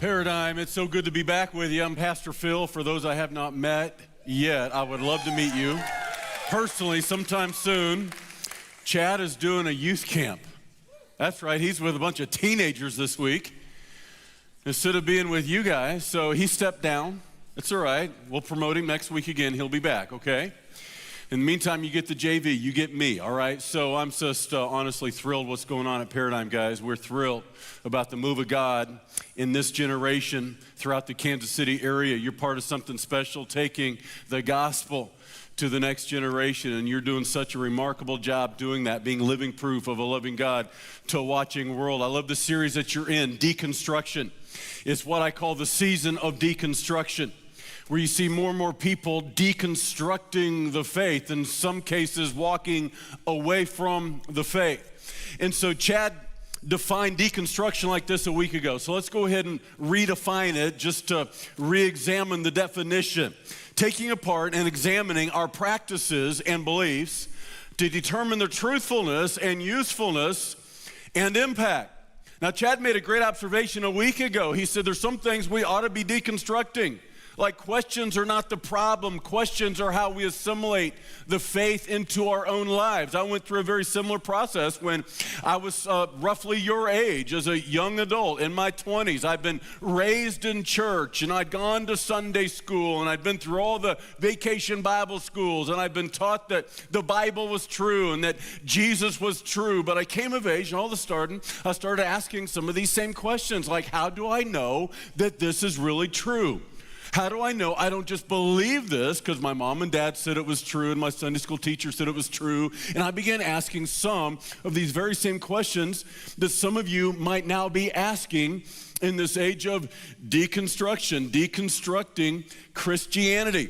Paradigm, it's so good to be back with you. I'm Pastor Phil. For those I have not met yet, I would love to meet you personally sometime soon. Chad is doing a youth camp. That's right, he's with a bunch of teenagers this week instead of being with you guys. So he stepped down. It's all right. We'll promote him next week again. He'll be back, okay? In the meantime, you get the JV, you get me, all right? So I'm just honestly thrilled what's going on at Paradigm, guys. We're thrilled about the move of God in this generation throughout the Kansas City area. You're part of something special, taking the gospel to the next generation, and you're doing such a remarkable job doing that, being living proof of a loving God to a watching world. I love the series that you're in, Deconstruction. It's what I call the season of deconstruction, where you see more and more people deconstructing the faith, in some cases walking away from the faith. And so Chad defined deconstruction like this a week ago. So let's go ahead and redefine it just to re-examine the definition. Taking apart and examining our practices and beliefs to determine their truthfulness and usefulness and impact. Now, Chad made a great observation a week ago. He said there's some things we ought to be deconstructing. Like, questions are not the problem. Questions are how we assimilate the faith into our own lives. I went through a very similar process when I was roughly your age, as a young adult in my 20s. I'd been raised in church, and I'd gone to Sunday school, and I'd been through all the vacation Bible schools, and I'd been taught that the Bible was true and that Jesus was true. But I came of age, and all of a sudden, I started asking some of these same questions, like, how do I know that this is really true? How do I know I don't just believe this because my mom and dad said it was true and my Sunday school teacher said it was true? And I began asking some of these very same questions that some of you might now be asking in this age of deconstruction, deconstructing Christianity.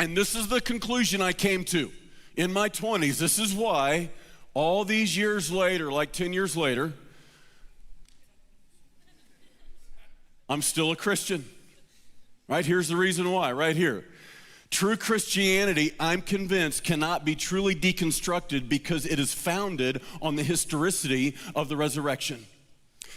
And this is the conclusion I came to in my 20s. This is why all these years later, like 10 years later, I'm still a Christian. Right, here's the reason why, right here. True Christianity, I'm convinced, cannot be truly deconstructed because it is founded on the historicity of the resurrection.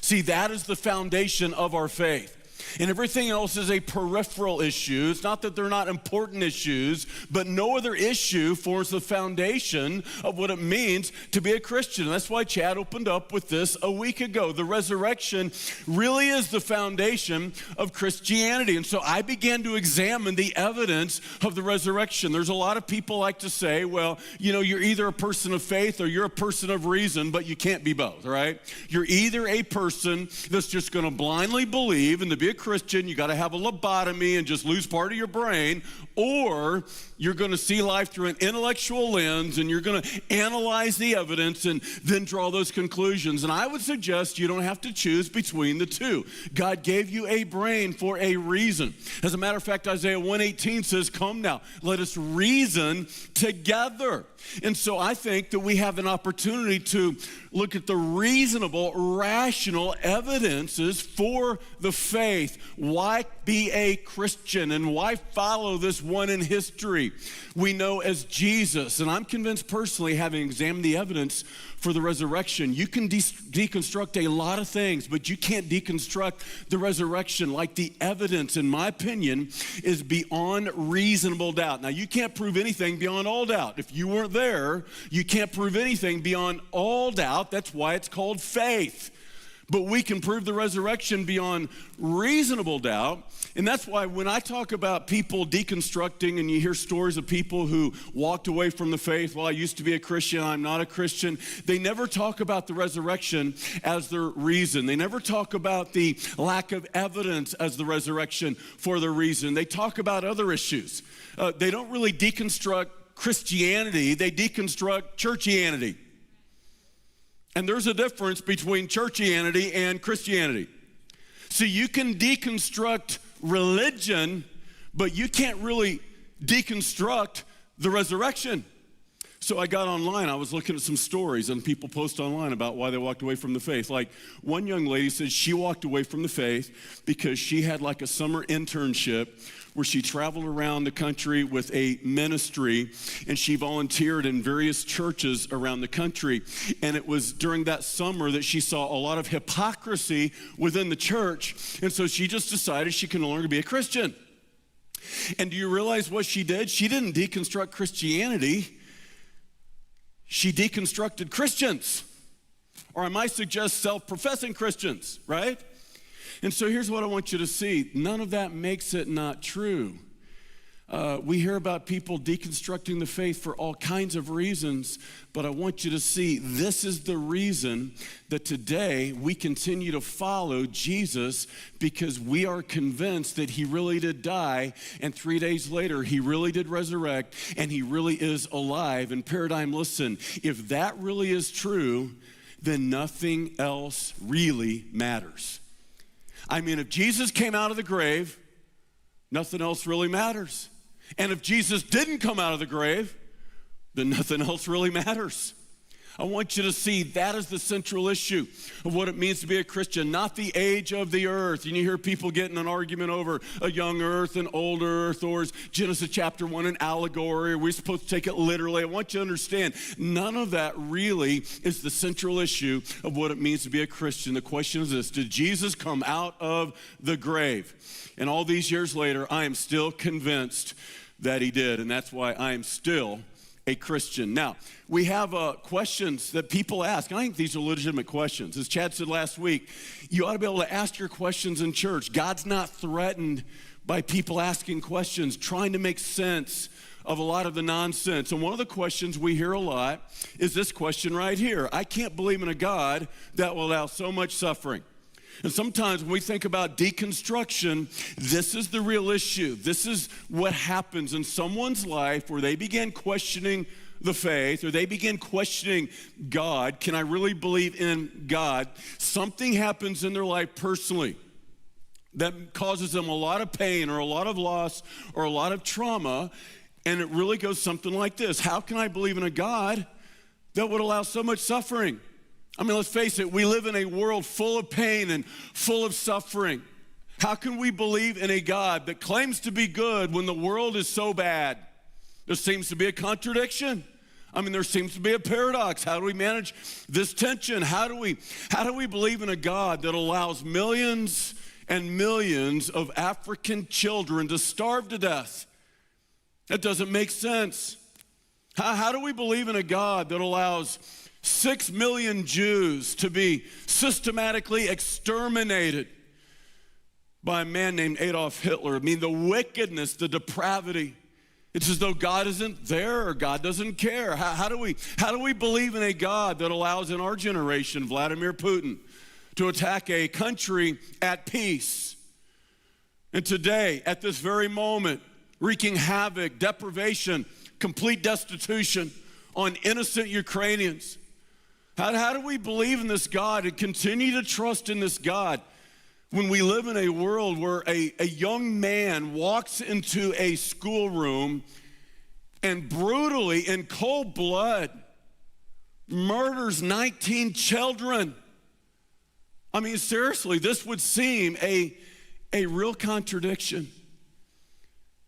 See, that is the foundation of our faith. And everything else is a peripheral issue. It's not that they're not important issues, but no other issue forms the foundation of what it means to be a Christian. And that's why Chad opened up with this a week ago. The resurrection really is the foundation of Christianity. And so I began to examine the evidence of the resurrection. There's a lot of people like to say, well, you know, you're either a person of faith or you're a person of reason, but you can't be both, right? You're either a person that's just going to blindly believe, and to be a Christian, you got to have a lobotomy and just lose part of your brain, or you're going to see life through an intellectual lens and you're going to analyze the evidence and then draw those conclusions. And I would suggest you don't have to choose between the two. God gave you a brain for a reason. As a matter of fact, Isaiah 1:18 says, "Come now, let us reason together." And so I think that we have an opportunity to look at the reasonable, rational evidences for the faith. Why be a Christian and why follow this one in history we know as Jesus? And I'm convinced personally, having examined the evidence for the resurrection, you can deconstruct a lot of things, but you can't deconstruct the resurrection. Like, the evidence, in my opinion, is beyond reasonable doubt. Now, you can't prove anything beyond all doubt. If you weren't there, you can't prove anything beyond all doubt. That's why it's called faith. But we can prove the resurrection beyond reasonable doubt. And that's why when I talk about people deconstructing and you hear stories of people who walked away from the faith, well, I used to be a Christian, I'm not a Christian, they never talk about the resurrection as their reason. They never talk about the lack of evidence as the resurrection for their reason. They talk about other issues. They don't really deconstruct Christianity, they deconstruct churchianity. And there's a difference between churchianity and Christianity. See, you can deconstruct religion, but you can't really deconstruct the resurrection. So I got online, I was looking at some stories and people post online about why they walked away from the faith. Like one young lady said she walked away from the faith because she had like a summer internship where she traveled around the country with a ministry and she volunteered in various churches around the country. And it was during that summer that she saw a lot of hypocrisy within the church. And so she just decided she can no longer be a Christian. And do you realize what she did? She didn't deconstruct Christianity. She deconstructed Christians, or I might suggest self-professing Christians, right? And so here's what I want you to see. None of that makes it not true. We hear about people deconstructing the faith for all kinds of reasons, but I want you to see this is the reason that today we continue to follow Jesus, because we are convinced that he really did die, and 3 days later he really did resurrect, and he really is alive. And Paradigm, listen, if that really is true, then nothing else really matters. I mean, if Jesus came out of the grave, nothing else really matters. And if Jesus didn't come out of the grave, then nothing else really matters. I want you to see that is the central issue of what it means to be a Christian, not the age of the earth. And you hear people getting an argument over a young earth and old earth, or is Genesis chapter 1 an allegory? Are we supposed to take it literally? I want you to understand, none of that really is the central issue of what it means to be a Christian. The question is this: did Jesus come out of the grave? And all these years later, I am still convinced that he did, and that's why I am still a Christian. Now, we have questions that people ask, and I think these are legitimate questions. As Chad said last week, you ought to be able to ask your questions in church. God's not threatened by people asking questions, trying to make sense of a lot of the nonsense. And one of the questions we hear a lot is this question right here: I can't believe in a God that will allow so much suffering. And sometimes when we think about deconstruction, this is the real issue. This is what happens in someone's life where they begin questioning the faith, or they begin questioning God. Can I really believe in God? Something happens in their life personally that causes them a lot of pain or a lot of loss or a lot of trauma, and it really goes something like this: how can I believe in a God that would allow so much suffering? I mean, let's face it, we live in a world full of pain and full of suffering. How can we believe in a God that claims to be good when the world is so bad? There seems to be a contradiction. I mean, there seems to be a paradox. How do we manage this tension? How do we believe in a God that allows millions and millions of African children to starve to death? That doesn't make sense. How do we believe in a God that allows 6 million Jews to be systematically exterminated by a man named Adolf Hitler? I mean, the wickedness, the depravity. It's as though God isn't there or God doesn't care. How do we believe in a God that allows, in our generation, Vladimir Putin to attack a country at peace? And today, at this very moment, wreaking havoc, deprivation, complete destitution on innocent Ukrainians. How do we believe in this God and continue to trust in this God when we live in a world where a young man walks into a schoolroom and brutally, in cold blood, murders 19 children? I mean, seriously, this would seem a real contradiction.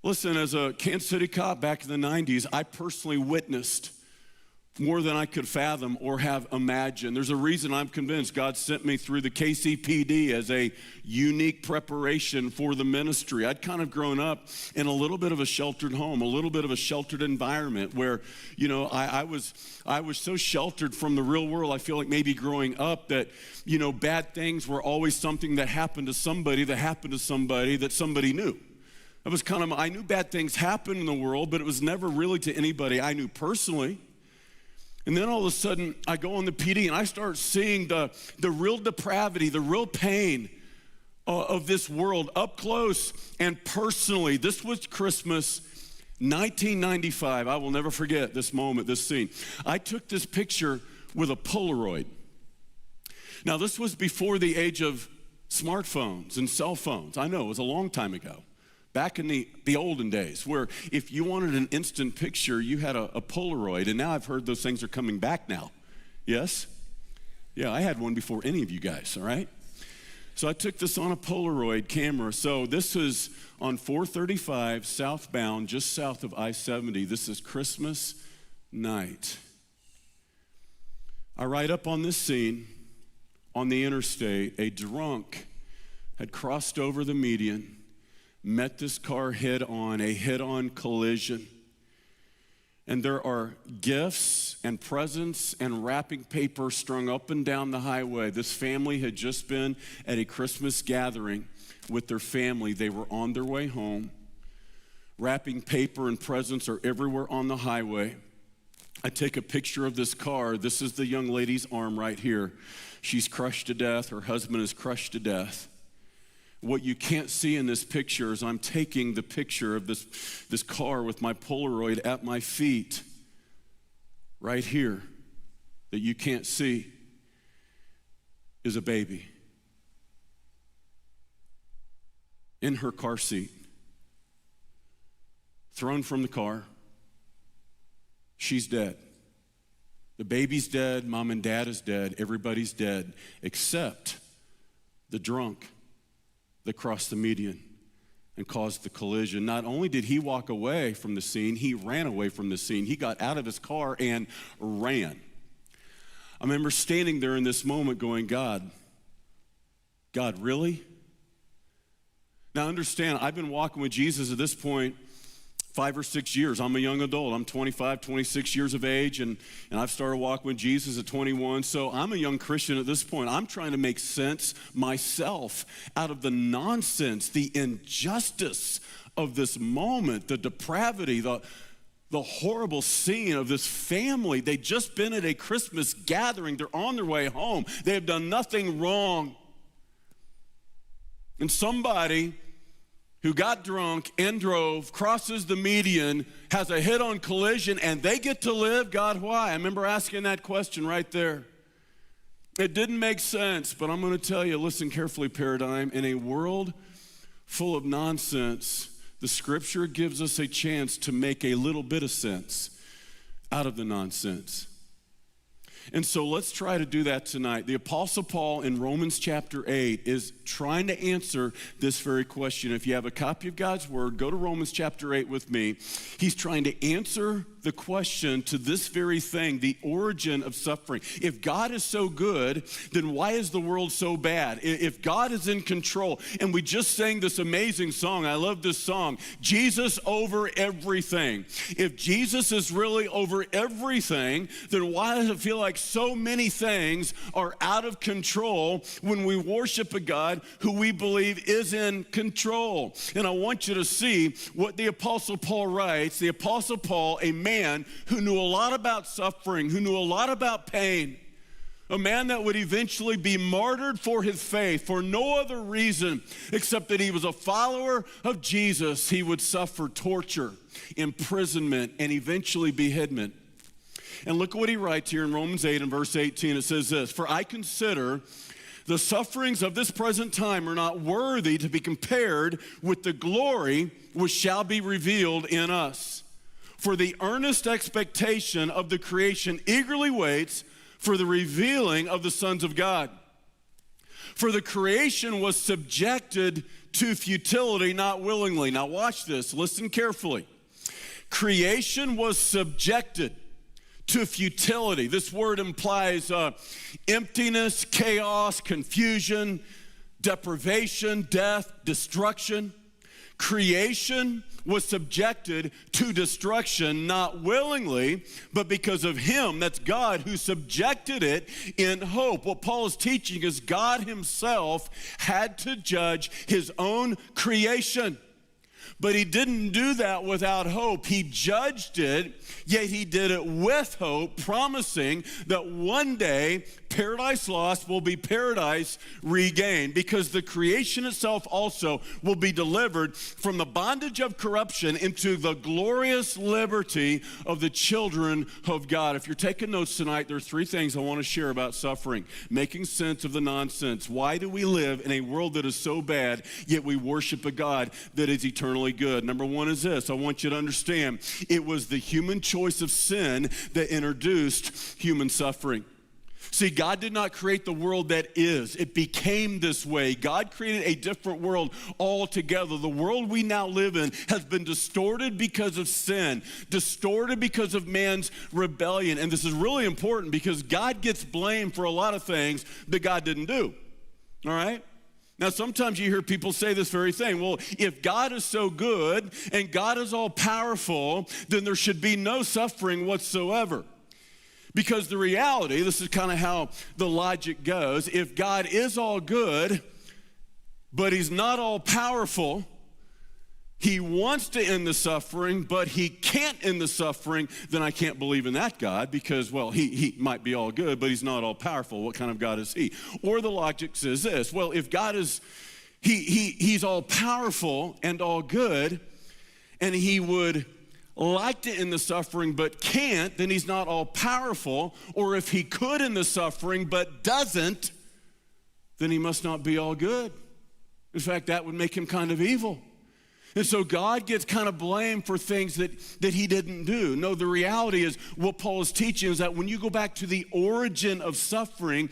Listen, as a Kansas City cop back in the 90s, I personally witnessed more than I could fathom or have imagined. There's a reason I'm convinced God sent me through the KCPD as a unique preparation for the ministry. I'd kind of grown up in a little bit of a sheltered home, a little bit of a sheltered environment where, you know, I was so sheltered from the real world. I feel like maybe growing up that, you know, bad things were always something that happened to somebody that somebody knew. It was kind of, I knew bad things happened in the world, but it was never really to anybody I knew personally. And then all of a sudden, I go on the PD and I start seeing the real depravity, the real pain of this world up close and personally. This was Christmas 1995. I will never forget this moment, this scene. I took this picture with a Polaroid. Now, this was before the age of smartphones and cell phones. I know, it was a long time ago. Back in the olden days, where if you wanted an instant picture, you had a Polaroid, and now I've heard those things are coming back now. Yes? Yeah, I had one before any of you guys, all right? So I took this on a Polaroid camera. So this is on 435 southbound, just south of I-70. This is Christmas night. I ride up on this scene on the interstate. A drunk had crossed over the median, met this car head-on, a head-on collision. And there are gifts and presents and wrapping paper strung up and down the highway. This family had just been at a Christmas gathering with their family. They were on their way home. Wrapping paper and presents are everywhere on the highway. I take a picture of this car. This is the young lady's arm right here. She's crushed to death. Her husband is crushed to death. What you can't see in this picture is I'm taking the picture of this car with my Polaroid at my feet right here that you can't see is a baby in her car seat, thrown from the car. She's dead. The baby's dead, mom and dad is dead, everybody's dead except the drunk that crossed the median and caused the collision. Not only did he walk away from the scene, he ran away from the scene. He got out of his car and ran. I remember standing there in this moment going, God, really? Now understand, I've been walking with Jesus at this point 5 or 6 years. I'm a young adult. I'm 25, 26 years of age, and I've started walking with Jesus at 21. So I'm a young Christian at this point. I'm trying to make sense myself out of the nonsense, the injustice of this moment, the depravity, the horrible scene of this family. They'd just been at a Christmas gathering. They're on their way home. They have done nothing wrong. And somebody who got drunk and drove, crosses the median, has a head-on collision, and they get to live? God, why? I remember asking that question right there. It didn't make sense, but I'm going to tell you, listen carefully, Paradigm. In a world full of nonsense, the Scripture gives us a chance to make a little bit of sense out of the nonsense. And so let's try to do that tonight. The Apostle Paul in Romans chapter 8 is trying to answer this very question. If you have a copy of God's Word, go to Romans chapter 8 with me. He's trying to answer the question to this very thing, the origin of suffering. If God is so good, then why is the world so bad? If God is in control, and we just sang this amazing song, I love this song, Jesus over everything. If Jesus is really over everything, then why does it feel like so many things are out of control when we worship a God who we believe is in control? And I want you to see what the Apostle Paul writes. The Apostle Paul, a man who knew a lot about suffering, who knew a lot about pain, a man that would eventually be martyred for his faith for no other reason except that he was a follower of Jesus. He would suffer torture, imprisonment, and eventually beheadment. And look at what he writes here in Romans 8 and verse 18. It says this, "For I consider the sufferings of this present time are not worthy to be compared with the glory which shall be revealed in us. For the earnest expectation of the creation eagerly waits for the revealing of the sons of God. For the creation was subjected to futility, not willingly." Now watch this, listen carefully. Creation was subjected to futility. This word implies emptiness, chaos, confusion, deprivation, death, destruction. Creation was subjected to destruction, not willingly, but because of him, that's God, who subjected it in hope. What Paul is teaching is God himself had to judge his own creation. But he didn't do that without hope. He judged it, yet he did it with hope, promising that one day paradise lost will be paradise regained, because the creation itself also will be delivered from the bondage of corruption into the glorious liberty of the children of God. If you're taking notes tonight, there are three things I want to share about suffering. Making sense of the nonsense. Why do we live in a world that is so bad, yet we worship a God that is eternally good? Number one is this. I want you to understand, it was the human choice of sin that introduced human suffering. See, God did not create the world that is. It became this way. God created a different world altogether. The world we now live in has been distorted because of sin, distorted because of man's rebellion. And this is really important because God gets blamed for a lot of things that God didn't do. All right? Now, sometimes you hear people say this very thing. Well, if God is so good and God is all powerful, then there should be no suffering whatsoever. Because the reality, this is kind of how the logic goes, if God is all good, but he's not all powerful, he wants to end the suffering, but he can't end the suffering, then I can't believe in that God because, well, he might be all good, but he's not all powerful. What kind of God is he? Or the logic says this, well, if God is, he's all powerful and all good, and he would like to end the suffering but can't, then he's not all powerful. Or if he could end the suffering but doesn't, then he must not be all good. In fact, that would make him kind of evil. And so God gets kind of blamed for things that he didn't do. No, the reality is what Paul is teaching is that when you go back to the origin of suffering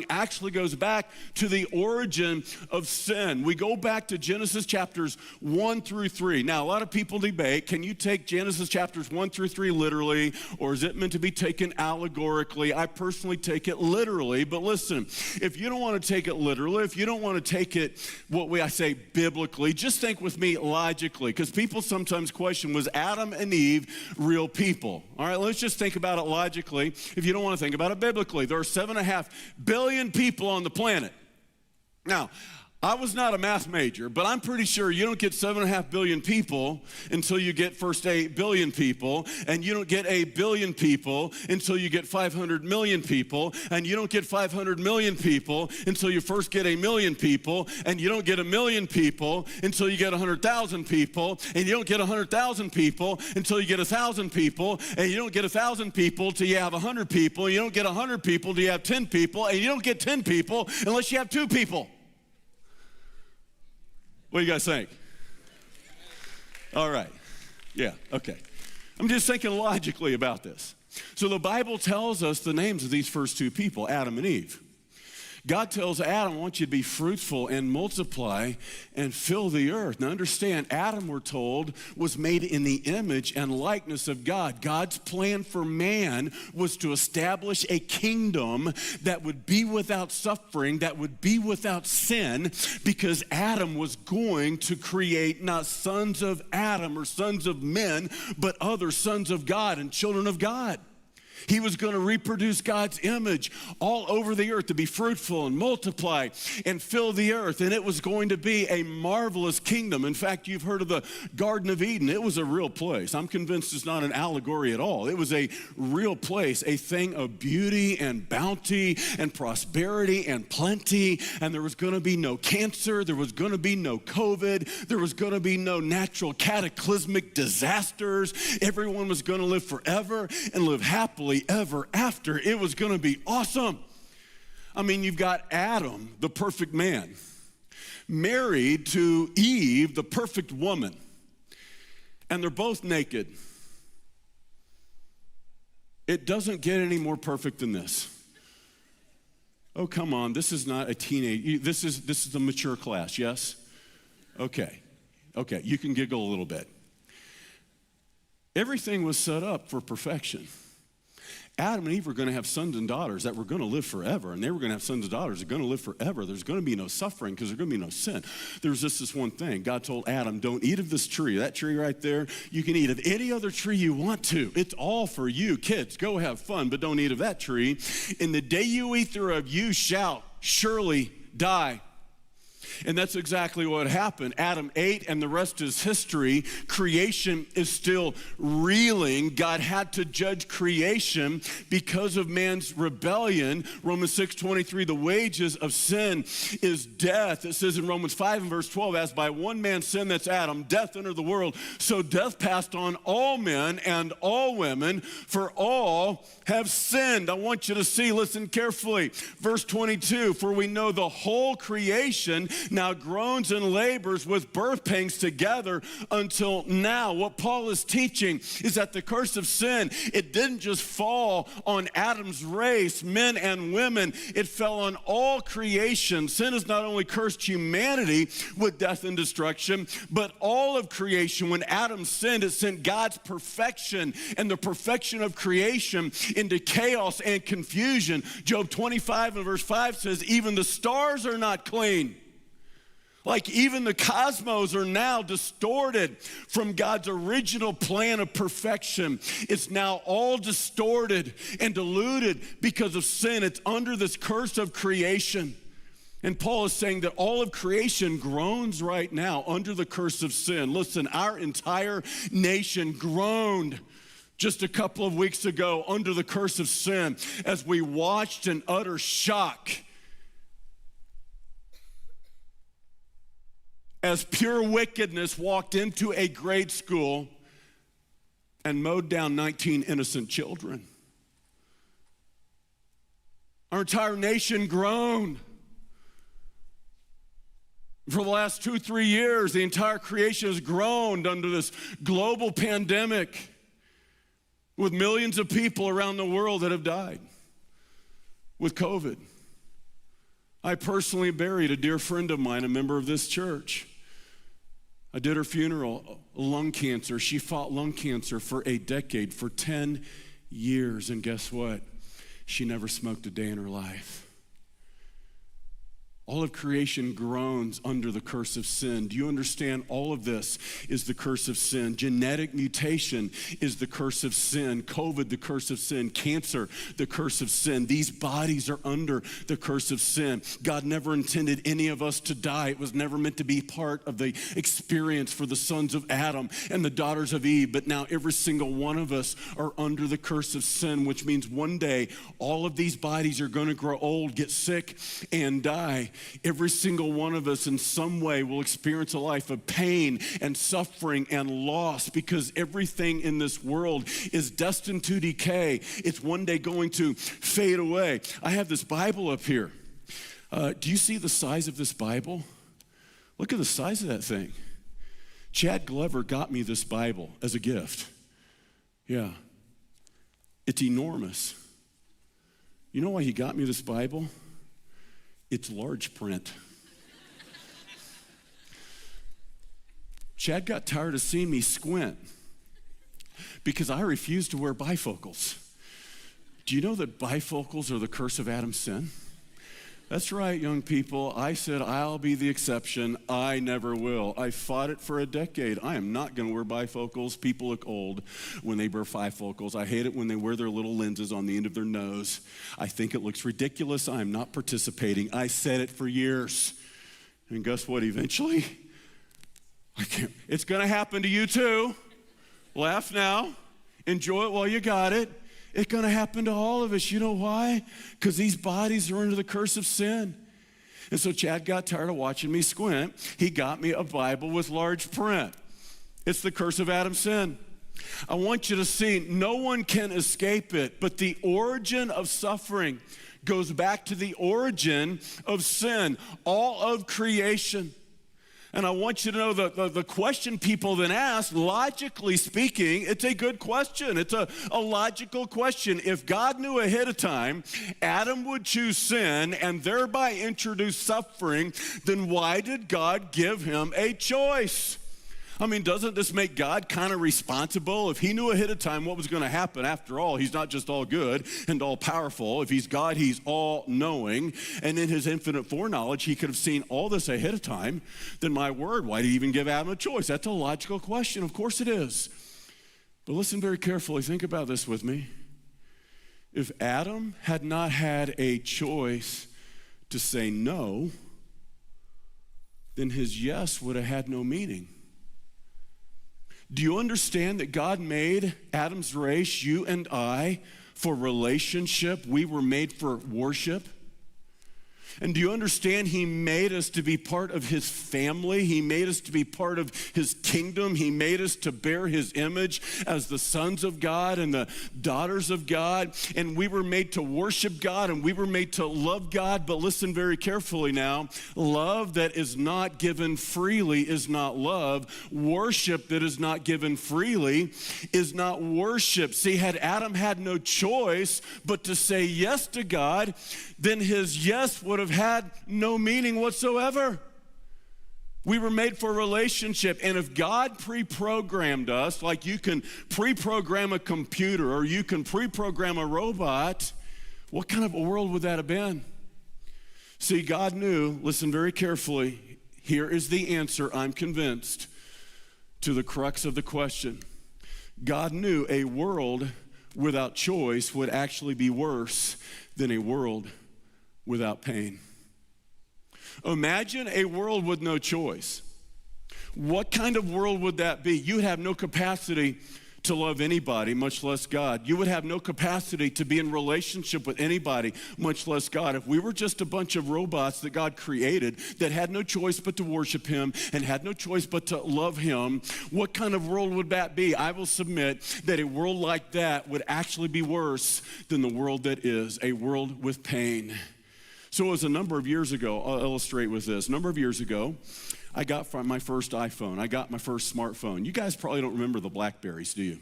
actually goes back to the origin of sin. We go back to Genesis chapters 1 through 3. Now, a lot of people debate, can you take Genesis chapters 1 through 3 literally, or is it meant to be taken allegorically? I personally take it literally, but listen, if you don't want to take it literally, if you don't want to take it, I say biblically, just think with me logically, because people sometimes question, was Adam and Eve real people? All right, let's just think about it logically if you don't want to think about it biblically. There are 7.5 billion people on the planet. Now, I was not a math major, but I'm pretty sure you don't get 7.5 billion people until you get first 8 billion people, and you don't get 8 billion people until you get 500 million people, and you don't get 500 million people until you first get 1 million people, and you don't get 1 million people until you get 100,000 people, and you don't get 100,000 people until you get 1,000 people, and you don't get 1,000 people till you have 100 people, you don't get 100 people till you have 10 people, and you don't get 10 people unless you have 2 people. What do you guys think? All right. Yeah, okay. I'm just thinking logically about this. So the Bible tells us the names of these first 2 people, Adam and Eve. God tells Adam, I want you to be fruitful and multiply and fill the earth. Now understand, Adam, we're told, was made in the image and likeness of God. God's plan for man was to establish a kingdom that would be without suffering, that would be without sin, because Adam was going to create not sons of Adam or sons of men, but other sons of God and children of God. He was going to reproduce God's image all over the earth, to be fruitful and multiply and fill the earth. And it was going to be a marvelous kingdom. In fact, you've heard of the Garden of Eden. It was a real place. I'm convinced it's not an allegory at all. It was a real place, a thing of beauty and bounty and prosperity and plenty. And there was going to be no cancer. There was going to be no COVID. There was going to be no natural cataclysmic disasters. Everyone was going to live forever and live happily ever after. It was going to be awesome. I mean, you've got Adam, the perfect man, married to Eve, the perfect woman, and they're both naked. It doesn't get any more perfect than this. Oh, come on, this is not a teenage, this is the mature class, yes? Okay, you can giggle a little bit. Everything was set up for perfection. Adam and Eve were going to have sons and daughters that were going to live forever, and they were going to have sons and daughters that are going to live forever. There's going to be no suffering because there's going to be no sin. There's just this one thing. God told Adam, don't eat of this tree. That tree right there, you can eat of any other tree you want to. It's all for you. Kids, go have fun, but don't eat of that tree. In the day you eat thereof, you shall surely die. And that's exactly what happened. Adam ate, and the rest is history. Creation is still reeling. God had to judge creation because of man's rebellion. Romans 6:23, the wages of sin is death. It says in Romans 5 and verse 12, as by one man's sin, that's Adam, death entered the world, so death passed on all men and all women, for all have sinned. I want you to see, listen carefully. Verse 22, for we know the whole creation now groans and labors with birth pangs together until now. What Paul is teaching is that the curse of sin, it didn't just fall on Adam's race, men and women. It fell on all creation. Sin has not only cursed humanity with death and destruction, but all of creation. When Adam sinned, it sent God's perfection and the perfection of creation into chaos and confusion. Job 25 and verse 5 says, even the stars are not clean. Like even the cosmos are now distorted from God's original plan of perfection. It's now all distorted and diluted because of sin. It's under this curse of creation. And Paul is saying that all of creation groans right now under the curse of sin. Listen, our entire nation groaned just a couple of weeks ago under the curse of sin as we watched in utter shock as pure wickedness walked into a grade school and mowed down 19 innocent children. Our entire nation groaned. For the last 2-3 years, the entire creation has groaned under this global pandemic with millions of people around the world that have died with COVID. I personally buried a dear friend of mine, a member of this church. I did her funeral, lung cancer. She fought lung cancer for a decade, for 10 years. And guess what? She never smoked a day in her life. All of creation groans under the curse of sin. Do you understand? All of this is the curse of sin. Genetic mutation is the curse of sin. COVID, the curse of sin. Cancer, the curse of sin. These bodies are under the curse of sin. God never intended any of us to die. It was never meant to be part of the experience for the sons of Adam and the daughters of Eve. But now every single one of us are under the curse of sin, which means one day all of these bodies are going to grow old, get sick, and die. Every single one of us in some way will experience a life of pain and suffering and loss because everything in this world is destined to decay. It's one day going to fade away. I have this Bible up here. Do you see the size of this Bible? Look at the size of that thing. Chad Glover got me this Bible as a gift. Yeah. It's enormous. You know why he got me this Bible? It's large print. Chad got tired of seeing me squint because I refuse to wear bifocals. Do you know that bifocals are the curse of Adam's sin? That's right, young people. I said, I'll be the exception. I never will. I fought it for a decade. I am not going to wear bifocals. People look old when they wear bifocals. I hate it when they wear their little lenses on the end of their nose. I think it looks ridiculous. I am not participating. I said it for years. And guess what? Eventually, it's going to happen to you too. Laugh now. Enjoy it while you got it. It's going to happen to all of us. You know why? Because these bodies are under the curse of sin. And so Chad got tired of watching me squint. He got me a Bible with large print. It's the curse of Adam's sin. I want you to see, no one can escape it, but the origin of suffering goes back to the origin of sin, all of creation. And I want you to know the question people then ask, logically speaking, it's a good question. It's a logical question. If God knew ahead of time Adam would choose sin and thereby introduce suffering, then why did God give him a choice? I mean, doesn't this make God kind of responsible? If he knew ahead of time what was going to happen, after all, he's not just all good and all powerful. If he's God, he's all knowing. And in his infinite foreknowledge, he could have seen all this ahead of time. Then my word, why did he even give Adam a choice? That's a logical question. Of course it is. But listen very carefully. Think about this with me. If Adam had not had a choice to say no, then his yes would have had no meaning. Do you understand that God made Adam's race, you and I, for relationship? We were made for worship. And do you understand he made us to be part of his family? He made us to be part of his kingdom. He made us to bear his image as the sons of God and the daughters of God. And we were made to worship God and we were made to love God. But listen very carefully now. Love that is not given freely is not love. Worship that is not given freely is not worship. See, had Adam had no choice but to say yes to God, then his yes would have had no meaning whatsoever. We were made for a relationship, and if God pre-programmed us, like you can pre-program a computer or you can pre-program a robot, what kind of a world would that have been? See, God knew, listen very carefully, here is the answer, I'm convinced, to the crux of the question. God knew a world without choice would actually be worse than a world without pain. Imagine a world with no choice. What kind of world would that be? You'd have no capacity to love anybody, much less God. You would have no capacity to be in relationship with anybody, much less God. If we were just a bunch of robots that God created that had no choice but to worship him and had no choice but to love him, what kind of world would that be? I will submit that a world like that would actually be worse than the world that is, a world with pain. So it was a number of years ago, I'll illustrate with this. A number of years ago, I got my first iPhone. I got my first smartphone. You guys probably don't remember the Blackberries, do you?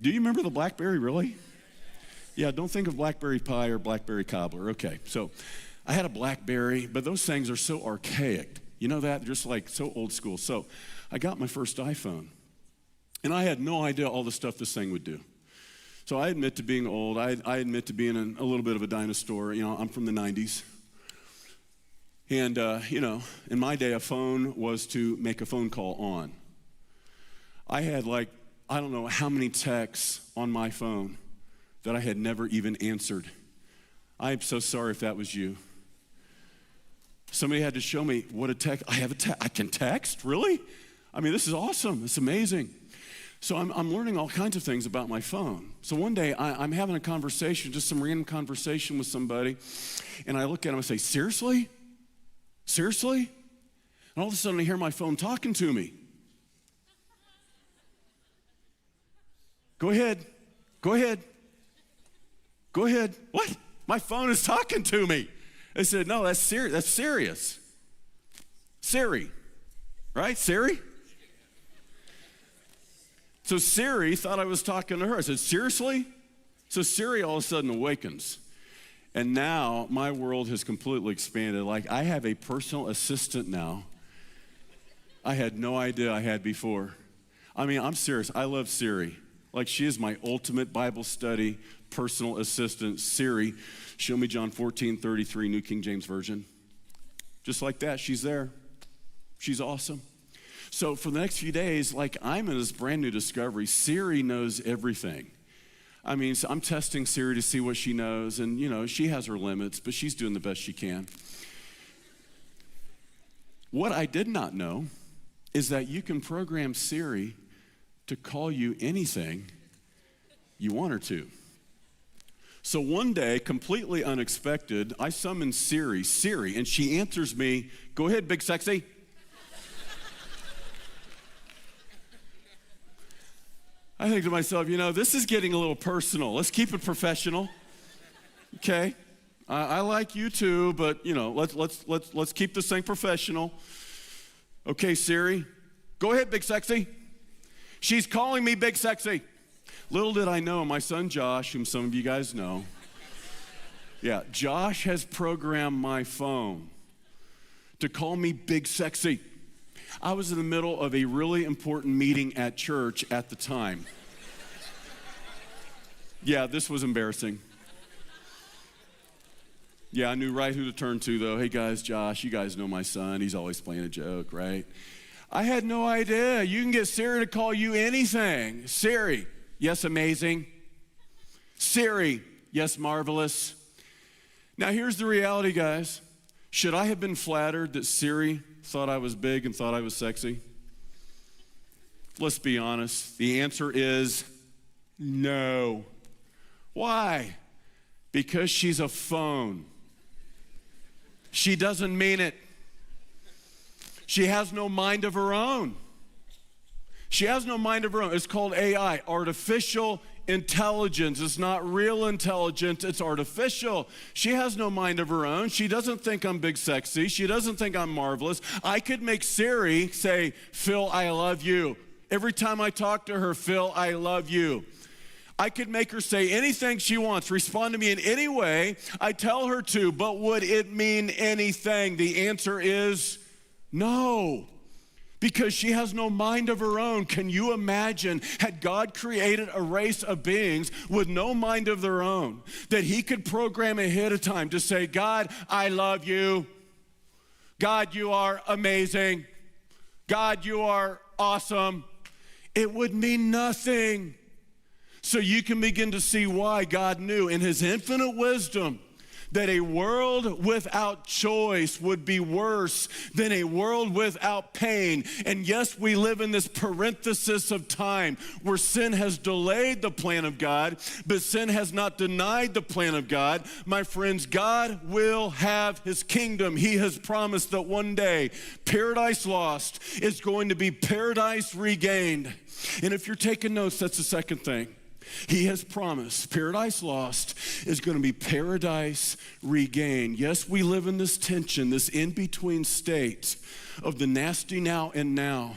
Do you remember the Blackberry, really? Yeah, don't think of Blackberry Pie or Blackberry Cobbler. Okay, so I had a Blackberry, but those things are so archaic. You know that? Just like so old school. So I got my first iPhone, and I had no idea all the stuff this thing would do. So I admit to being old. I admit to being a little bit of a dinosaur. You know, I'm from the 90s. And, in my day, a phone was to make a phone call on. I had I don't know how many texts on my phone that I had never even answered. I'm so sorry if that was you. Somebody had to show me what a text. I can text? Really? I mean, this is awesome. It's amazing. So I'm learning all kinds of things about my phone. So one day I'm having a conversation, just some random conversation with somebody, and I look at him and say, seriously? Seriously? And all of a sudden I hear my phone talking to me. Go ahead. Go ahead. Go ahead. What? My phone is talking to me. I said, no, that's serious. That's serious. Siri. Right? Siri? So Siri thought I was talking to her. I said, seriously? So Siri all of a sudden awakens. And now my world has completely expanded. Like I have a personal assistant now. I had no idea I had before. I mean, I'm serious. I love Siri. Like she is my ultimate Bible study personal assistant. Siri, show me John 14:33, New King James Version. Just like that, she's there. She's awesome. So for the next few days, I'm in this brand new discovery. Siri knows everything. I mean, so I'm testing Siri to see what she knows, and she has her limits, but she's doing the best she can. What I did not know is that you can program Siri to call you anything you want her to. So one day, completely unexpected, I summon Siri, and she answers me, go ahead, big sexy. I think to myself, this is getting a little personal. Let's keep it professional. Okay? I like you too, but let's keep this thing professional. Okay, Siri, go ahead, big sexy. She's calling me big sexy. Little did I know, my son Josh, whom some of you guys know, Josh has programmed my phone to call me big sexy. I was in the middle of a really important meeting at church at the time. Yeah, this was embarrassing. Yeah, I knew right who to turn to, though. Hey, guys, Josh, you guys know my son. He's always playing a joke, right? I had no idea. You can get Siri to call you anything. Siri, yes, amazing. Siri, yes, marvelous. Now, here's the reality, guys. Should I have been flattered that Siri thought I was big and thought I was sexy? Let's be honest. The answer is no. Why? Because she's a phone. She doesn't mean it. She has no mind of her own. She has no mind of her own. It's called AI, artificial intelligence. It's not real intelligence, it's artificial. She has no mind of her own. She doesn't think I'm big sexy. She doesn't think I'm marvelous. I could make Siri say, Phil, I love you. Every time I talk to her, Phil, I love you. I could make her say anything she wants, respond to me in any way I tell her to, but would it mean anything? The answer is no, because she has no mind of her own. Can you imagine, had God created a race of beings with no mind of their own, that he could program ahead of time to say, God, I love you. God, you are amazing. God, you are awesome. It would mean nothing. So you can begin to see why God knew in his infinite wisdom that a world without choice would be worse than a world without pain. And yes, we live in this parenthesis of time where sin has delayed the plan of God, but sin has not denied the plan of God. My friends, God will have his kingdom. He has promised that one day paradise lost is going to be paradise regained. And if you're taking notes, that's the second thing. He has promised paradise lost is going to be paradise regained. Yes, we live in this tension, this in-between state of the nasty now and now.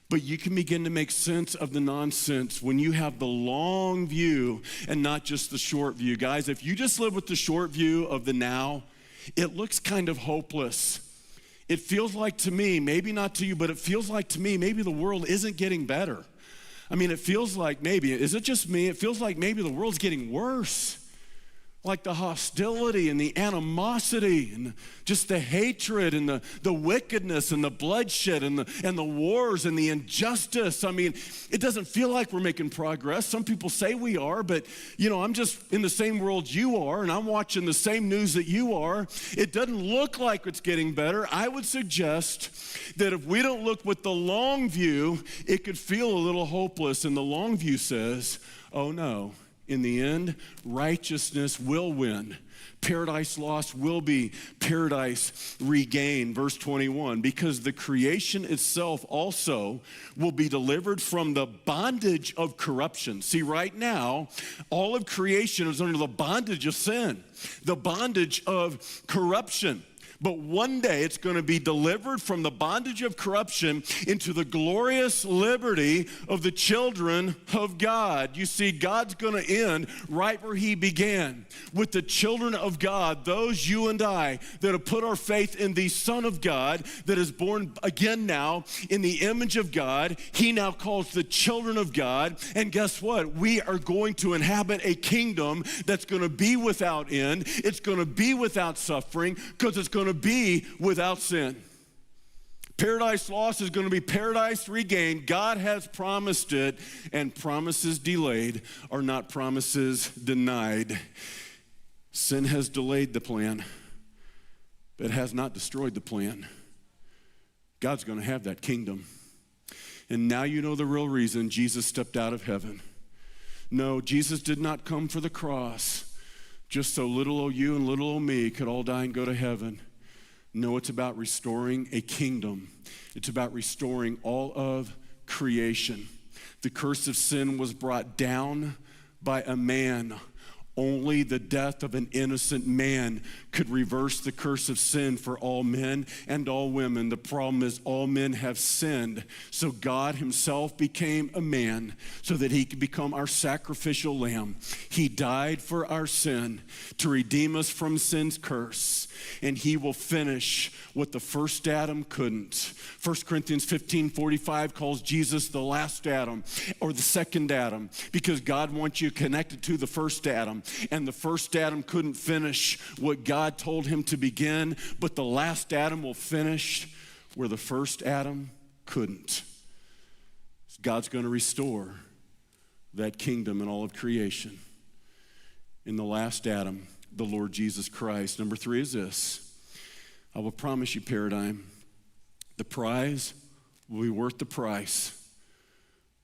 But you can begin to make sense of the nonsense when you have the long view and not just the short view. Guys, if you just live with the short view of the now, it looks kind of hopeless. It feels like to me, maybe not to you, but it feels like to me, maybe the world isn't getting better. I mean, it feels like maybe, is it just me? It feels like maybe the world's getting worse. Like the hostility and the animosity and just the hatred and the wickedness and the bloodshed and the wars and the injustice. I mean, it doesn't feel like we're making progress. Some people say we are, but I'm just in the same world you are and I'm watching the same news that you are. It doesn't look like it's getting better. I would suggest that if we don't look with the long view, it could feel a little hopeless. And the long view says, oh no. In the end, righteousness will win. Paradise lost will be paradise regained. Verse 21, because the creation itself also will be delivered from the bondage of corruption. See, right now, all of creation is under the bondage of sin, the bondage of corruption. But one day it's going to be delivered from the bondage of corruption into the glorious liberty of the children of God. You see, God's going to end right where he began, with the children of God, those you and I that have put our faith in the Son of God that is born again now in the image of God. He now calls the children of God. And guess what? We are going to inhabit a kingdom that's going to be without end. It's going to be without suffering because it's going to be without sin. Paradise lost is going to be paradise regained. God has promised it, and promises delayed are not promises denied. Sin has delayed the plan, but it has not destroyed the plan. God's going to have that kingdom. And now you know the real reason Jesus stepped out of heaven. No, Jesus did not come for the cross just so little old you and little old me could all die and go to heaven. No, it's about restoring a kingdom. It's about restoring all of creation. The curse of sin was brought down by a man. Only the death of an innocent man could reverse the curse of sin for all men and all women. The problem is all men have sinned. So God himself became a man so that he could become our sacrificial lamb. He died for our sin to redeem us from sin's curse. And he will finish what the first Adam couldn't. 1 Corinthians 15:45 calls Jesus the last Adam or the second Adam because God wants you connected to the first Adam. And the first Adam couldn't finish what God told him to begin, but the last Adam will finish where the first Adam couldn't. God's going to restore that kingdom and all of creation in the last Adam, the Lord Jesus Christ. Number 3 is this. I will promise you, Paradigm, the prize will be worth the price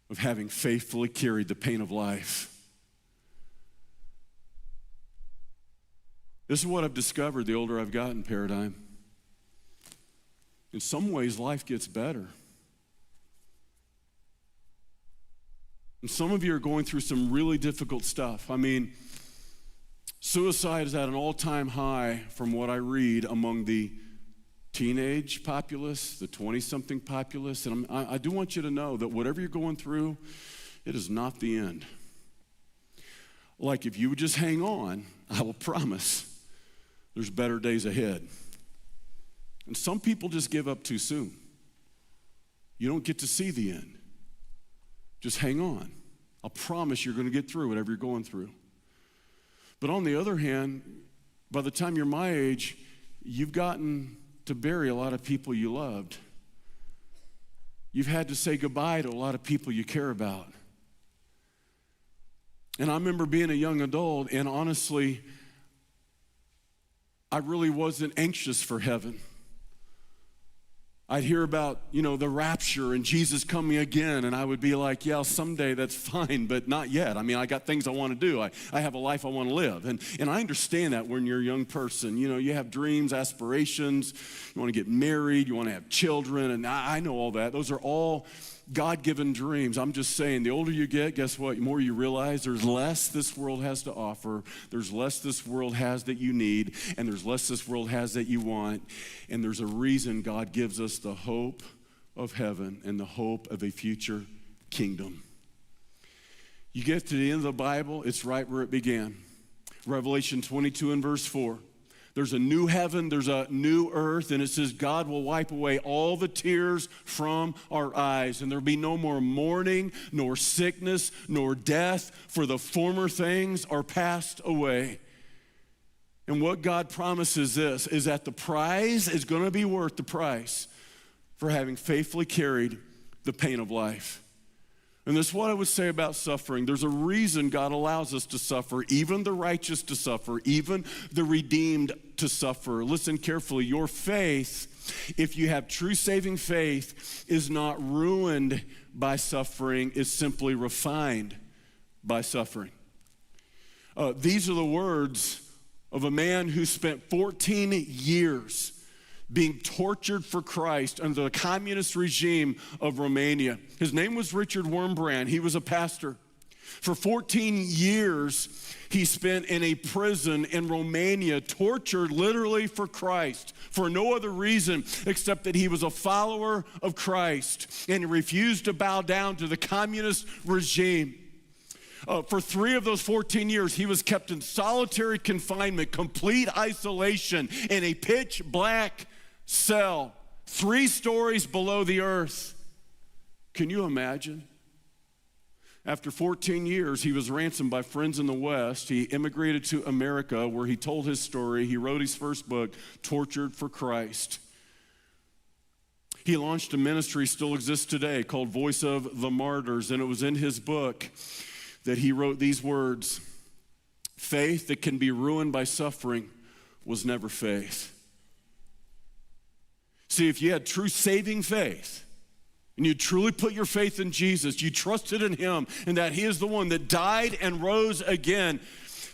of having faithfully carried the pain of life. This is what I've discovered the older I've gotten, Paradigm. In some ways, life gets better. And some of you are going through some really difficult stuff. I mean, suicide is at an all-time high from what I read among the teenage populace, the 20-something populace. And I do want you to know that whatever you're going through, it is not the end. Like if you would just hang on, I will promise there's better days ahead. And some people just give up too soon. You don't get to see the end. Just hang on. I'll promise you're going to get through whatever you're going through. But on the other hand, by the time you're my age, you've gotten to bury a lot of people you loved. You've had to say goodbye to a lot of people you care about. And I remember being a young adult, and honestly, I really wasn't anxious for heaven. I'd hear about, the rapture and Jesus coming again, and I would be like, yeah, someday that's fine, but not yet. I mean, I got things I want to do. I have a life I want to live. And I understand that when you're a young person. You have dreams, aspirations. You want to get married. You want to have children. And I know all that. Those are all God-given dreams. I'm just saying, the older you get, guess what? The more you realize there's less this world has to offer. There's less this world has that you need. And there's less this world has that you want. And there's a reason God gives us the hope of heaven and the hope of a future kingdom. You get to the end of the Bible, it's right where it began. Revelation 22 and verse 4. There's a new heaven, there's a new earth, and it says God will wipe away all the tears from our eyes, and there'll be no more mourning, nor sickness, nor death, for the former things are passed away. And what God promises this is that the prize is going to be worth the price for having faithfully carried the pain of life. And this is what I would say about suffering. There's a reason God allows us to suffer, even the righteous to suffer, even the redeemed to suffer. Listen carefully. Your faith, if you have true saving faith, is not ruined by suffering, is simply refined by suffering. These are the words of a man who spent 14 years being tortured for Christ under the communist regime of Romania. His name was Richard Wurmbrand. He was a pastor. For 14 years, he spent in a prison in Romania, tortured literally for Christ, for no other reason except that he was a follower of Christ and he refused to bow down to the communist regime. For 3 of those 14 years, he was kept in solitary confinement, complete isolation, in a pitch black cell, 3 stories below the earth. Can you imagine? After 14 years, he was ransomed by friends in the West. He immigrated to America, where he told his story. He wrote his first book, Tortured for Christ. He launched a ministry, still exists today, called Voice of the Martyrs, and it was in his book that he wrote these words: faith that can be ruined by suffering was never faith. See, if you had true saving faith, and you truly put your faith in Jesus, you trusted in him, and that he is the one that died and rose again,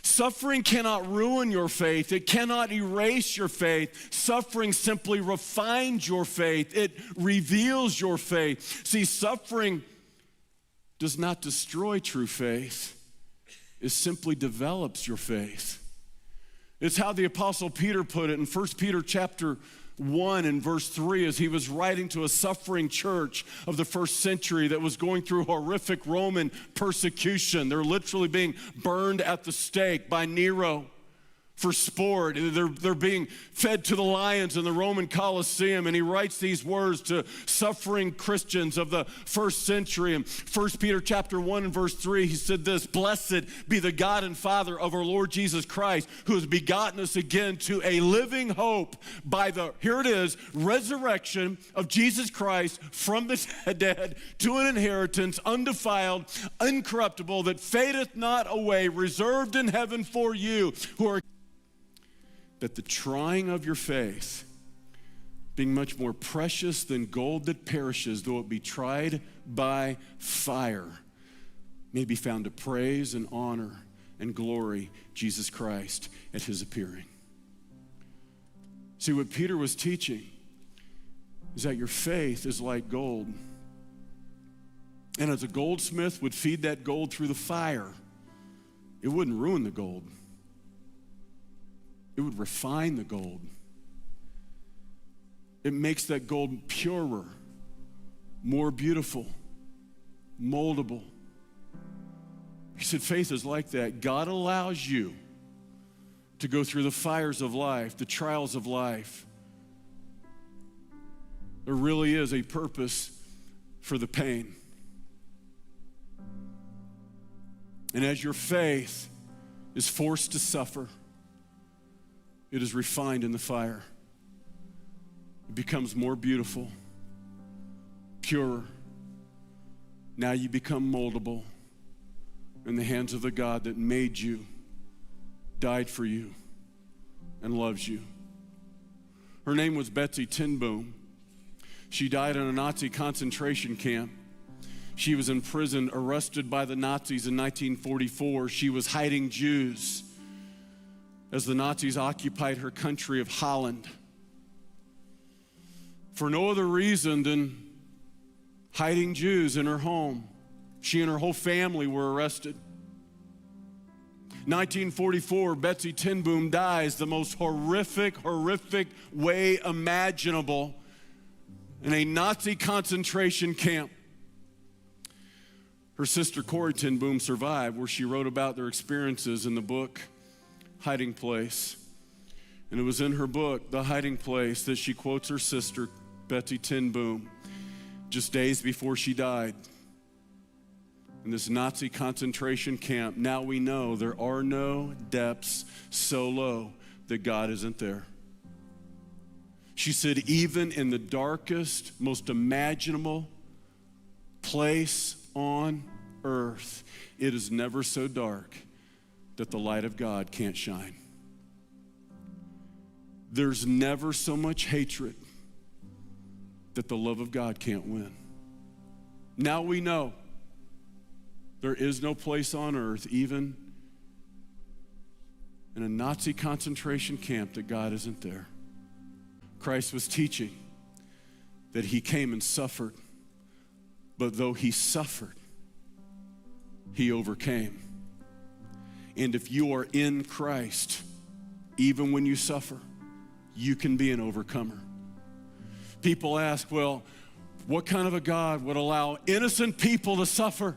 suffering cannot ruin your faith. It cannot erase your faith. Suffering simply refines your faith. It reveals your faith. See, suffering does not destroy true faith. It simply develops your faith. It's how the Apostle Peter put it in 1 Peter chapter 1 and verse 3, as he was writing to a suffering church of the first century that was going through horrific Roman persecution. They're literally being burned at the stake by Nero for sport. They're being fed to the lions in the Roman Colosseum, and he writes these words to suffering Christians of the first century. In 1 Peter chapter 1 and verse 3, he said this: blessed be the God and Father of our Lord Jesus Christ, who has begotten us again to a living hope by the, here it is, resurrection of Jesus Christ from the dead, to an inheritance undefiled, uncorruptible, that fadeth not away, reserved in heaven for you, who are that the trying of your faith being much more precious than gold that perishes, though it be tried by fire, may be found to praise and honor and glory Jesus Christ at his appearing. See, what Peter was teaching is that your faith is like gold. And as a goldsmith would feed that gold through the fire, it wouldn't ruin the gold. It would refine the gold. It makes that gold purer, more beautiful, moldable. He said faith is like that. God allows you to go through the fires of life, the trials of life. There really is a purpose for the pain. And as your faith is forced to suffer, it is refined in the fire. It becomes more beautiful, purer. Now you become moldable in the hands of the God that made you, died for you, and loves you. Her name was Betsy Tinboom. She died in a Nazi concentration camp. She was imprisoned, arrested by the Nazis in 1944. She was hiding Jews as the Nazis occupied her country of Holland. For no other reason than hiding Jews in her home. She and her whole family were arrested. 1944, Betsy Tinboom dies the most horrific way imaginable in a Nazi concentration camp. Her sister Corrie Tinboom survived, where she wrote about their experiences in the book, Hiding Place. And it was in her book, The Hiding Place, that she quotes her sister, Betsy Tinboom, just days before she died. In this Nazi concentration camp, now we know there are no depths so low that God isn't there. She said, even in the darkest, most imaginable place on earth, it is never so dark that the light of God can't shine. There's never so much hatred that the love of God can't win. Now we know there is no place on earth, even in a Nazi concentration camp, that God isn't there. Christ was teaching that he came and suffered, but though he suffered, he overcame. And if you are in Christ, even when you suffer, you can be an overcomer. People ask, well, what kind of a God would allow innocent people to suffer?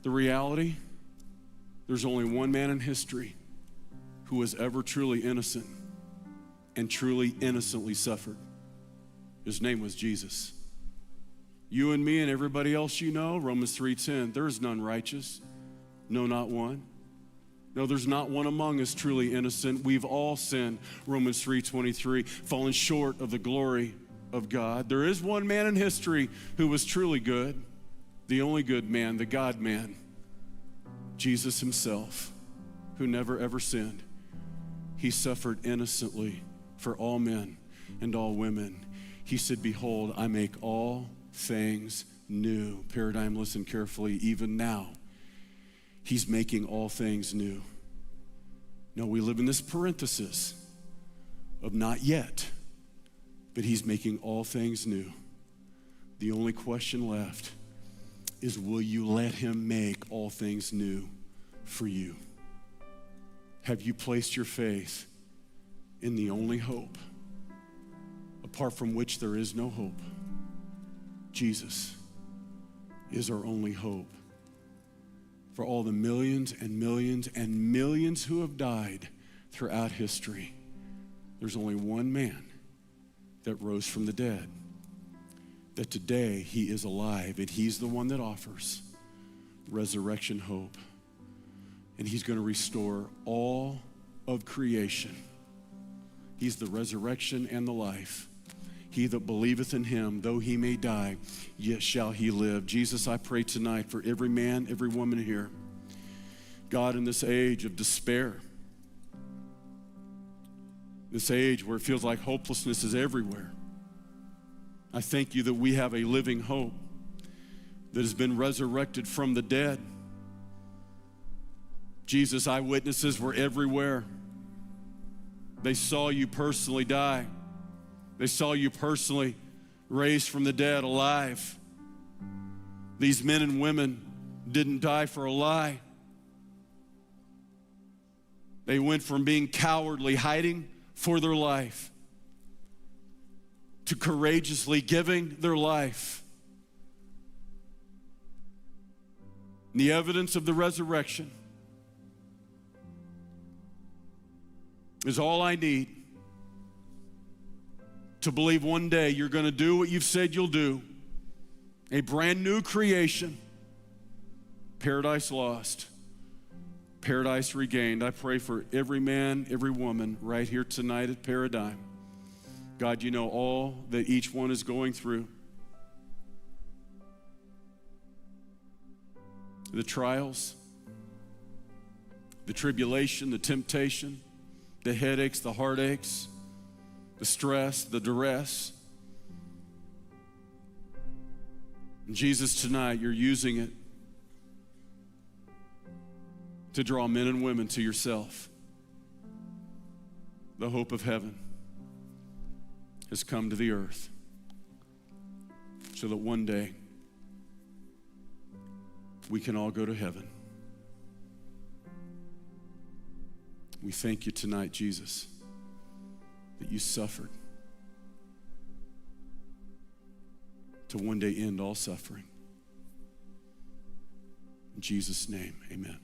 The reality, there's only one man in history who was ever truly innocent and truly innocently suffered. His name was Jesus. You and me and everybody else you know, Romans 3:10, there is none righteous, no, not one. No, there's not one among us truly innocent. We've all sinned, Romans 3:23, fallen short of the glory of God. There is one man in history who was truly good, the only good man, the God-man, Jesus himself, who never ever sinned. He suffered innocently for all men and all women. He said, behold, I make all things new. Paradigm, listen carefully. Even now, he's making all things new. No, we live in this parenthesis of not yet, but he's making all things new. The only question left is, will you let him make all things new for you? Have you placed your faith in the only hope, apart from which there is no hope? Jesus is our only hope. For all the millions and millions and millions who have died throughout history, there's only one man that rose from the dead, that today he is alive, and he's the one that offers resurrection hope. And he's going to restore all of creation. He's the resurrection and the life. He that believeth in him, though he may die, yet shall he live. Jesus, I pray tonight for every man, every woman here. God, in this age of despair, This age where it feels like hopelessness is everywhere. I thank you that we have a living hope that has been resurrected from the dead. Jesus, eyewitnesses were everywhere. They saw you personally die. They saw you personally raised from the dead, alive. These men and women didn't die for a lie. They went from being cowardly, hiding for their life, to courageously giving their life. And the evidence of the resurrection is all I need to believe one day you're going to do what you've said you'll do. A brand new creation, paradise lost, paradise regained. I pray for every man, every woman right here tonight at Paradigm. God, you know all that each one is going through. The trials, the tribulation, the temptation, the headaches, the heartaches, the stress, the duress. And Jesus, tonight you're using it to draw men and women to yourself. The hope of heaven has come to the earth so that one day we can all go to heaven. We thank you tonight, Jesus, that you suffered to one day end all suffering. In Jesus' name, amen.